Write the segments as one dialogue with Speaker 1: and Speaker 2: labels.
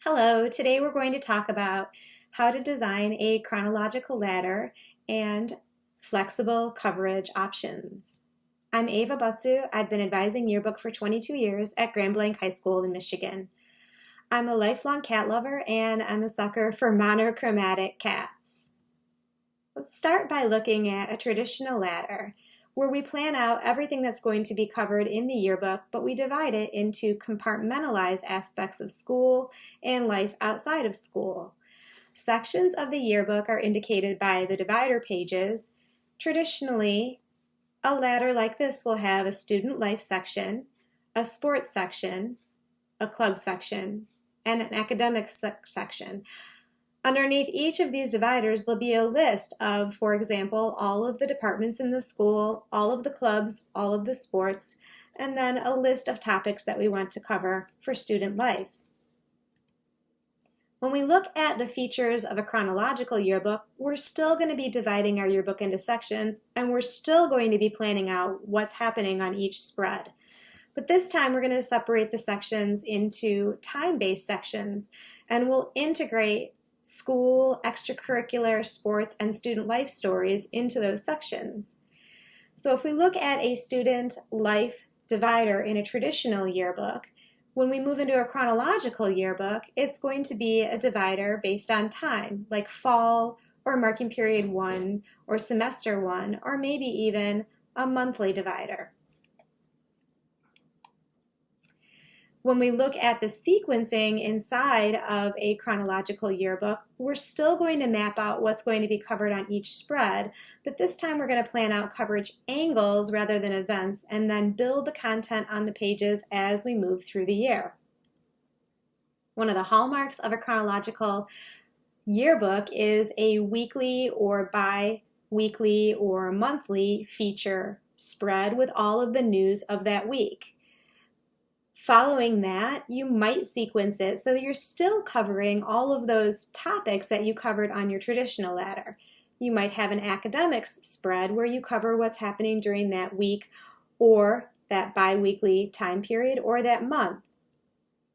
Speaker 1: Hello, today we're going to talk about how to design a chronological ladder and flexible coverage options. I'm Ava Butsu. I've been advising yearbook for 22 years at Grand Blanc High School in Michigan. I'm a lifelong cat lover and I'm a sucker for monochromatic cats. Let's start by looking at a traditional ladder where we plan out everything that's going to be covered in the yearbook, but we divide it into compartmentalized aspects of school and life outside of school. Sections of the yearbook are indicated by the divider pages. Traditionally, a ladder like this will have a student life section, a sports section, a club section, and an academic section. Underneath each of these dividers, there'll be a list of, for example, all of the departments in the school, all of the clubs, all of the sports, and then a list of topics that we want to cover for student life. When we look at the features of a chronological yearbook, we're still going to be dividing our yearbook into sections, and we're still going to be planning out what's happening on each spread. But this time we're going to separate the sections into time-based sections, and we'll integrate school, extracurricular, sports, and student life stories into those sections. So if we look at a student life divider in a traditional yearbook, when we move into a chronological yearbook, it's going to be a divider based on time, like fall or marking period 1 or semester 1, or maybe even a monthly divider. When we look at the sequencing inside of a chronological yearbook, we're still going to map out what's going to be covered on each spread, but this time we're going to plan out coverage angles rather than events and then build the content on the pages as we move through the year. One of the hallmarks of a chronological yearbook is a weekly or bi-weekly or monthly feature spread with all of the news of that week. Following that, you might sequence it so that you're still covering all of those topics that you covered on your traditional ladder. You might have an academics spread where you cover what's happening during that week or that bi-weekly time period or that month.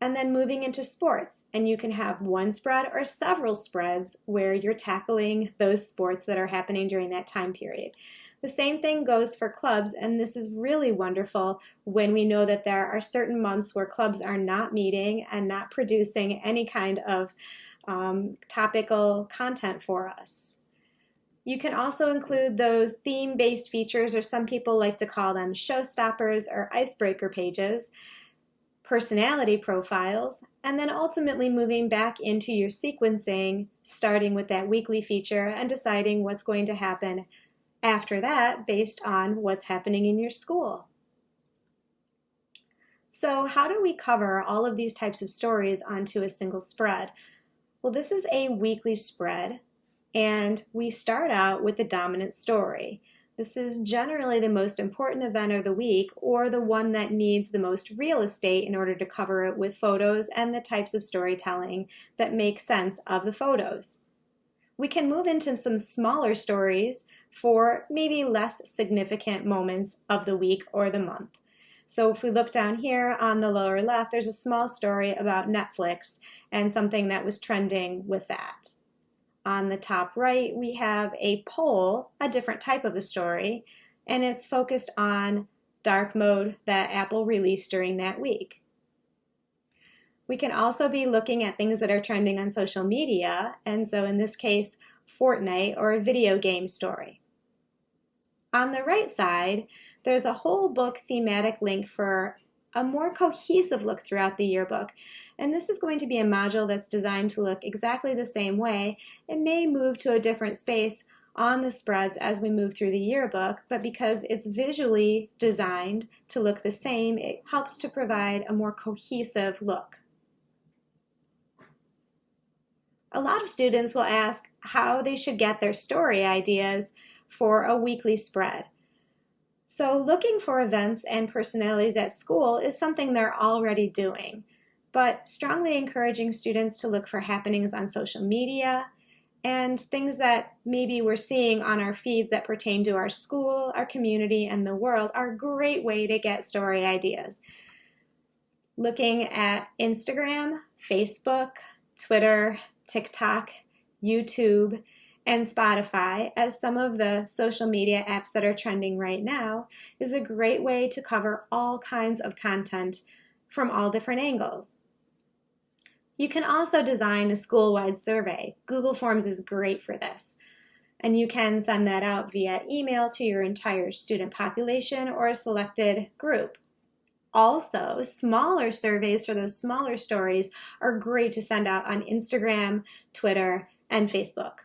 Speaker 1: And then moving into sports, and you can have one spread or several spreads where you're tackling those sports that are happening during that time period. The same thing goes for clubs, and this is really wonderful when we know that there are certain months where clubs are not meeting and not producing any kind of topical content for us. You can also include those theme-based features, or some people like to call them showstoppers or icebreaker pages, personality profiles, and then ultimately moving back into your sequencing, starting with that weekly feature and deciding what's going to happen after that based on what's happening in your school. So how do we cover all of these types of stories onto a single spread? Well, this is a weekly spread, and we start out with the dominant story. This is generally the most important event of the week, or the one that needs the most real estate in order to cover it with photos and the types of storytelling that make sense of the photos. We can move into some smaller stories for maybe less significant moments of the week or the month. So if we look down here on the lower left, there's a small story about Netflix and something that was trending with that. On the top right, we have a poll, a different type of a story, and it's focused on dark mode that Apple released during that week. We can also be looking at things that are trending on social media, and so in this case, Fortnite or a video game story. On the right side, there's a whole book thematic link for a more cohesive look throughout the yearbook. And this is going to be a module that's designed to look exactly the same way. It may move to a different space on the spreads as we move through the yearbook, but because it's visually designed to look the same, it helps to provide a more cohesive look. A lot of students will ask how they should get their story ideas for a weekly spread. So looking for events and personalities at school is something they're already doing, but strongly encouraging students to look for happenings on social media and things that maybe we're seeing on our feeds that pertain to our school, our community, and the world are a great way to get story ideas. Looking at Instagram, Facebook, Twitter, TikTok, YouTube, and Spotify as some of the social media apps that are trending right now is a great way to cover all kinds of content from all different angles. You can also design a school-wide survey. Google Forms is great for this. And you can send that out via email to your entire student population or a selected group. Also, smaller surveys for those smaller stories are great to send out on Instagram, Twitter, and Facebook.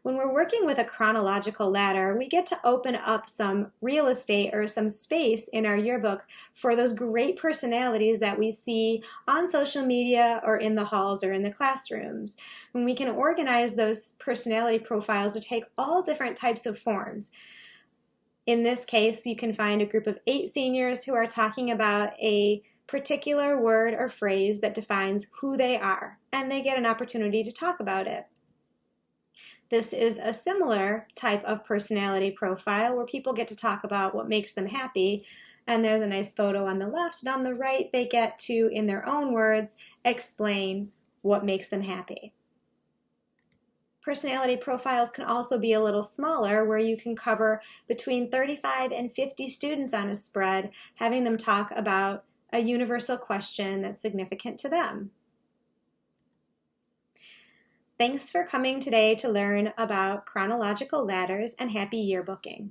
Speaker 1: When we're working with a chronological ladder, we get to open up some real estate or some space in our yearbook for those great personalities that we see on social media or in the halls or in the classrooms. And we can organize those personality profiles to take all different types of forms. In this case, you can find a group of 8 seniors who are talking about a particular word or phrase that defines who they are, and they get an opportunity to talk about it. This is a similar type of personality profile where people get to talk about what makes them happy, and there's a nice photo on the left, and on the right they get to, in their own words, explain what makes them happy. Personality profiles can also be a little smaller, where you can cover between 35 and 50 students on a spread, having them talk about a universal question that's significant to them. Thanks for coming today to learn about chronological ladders, and happy yearbooking.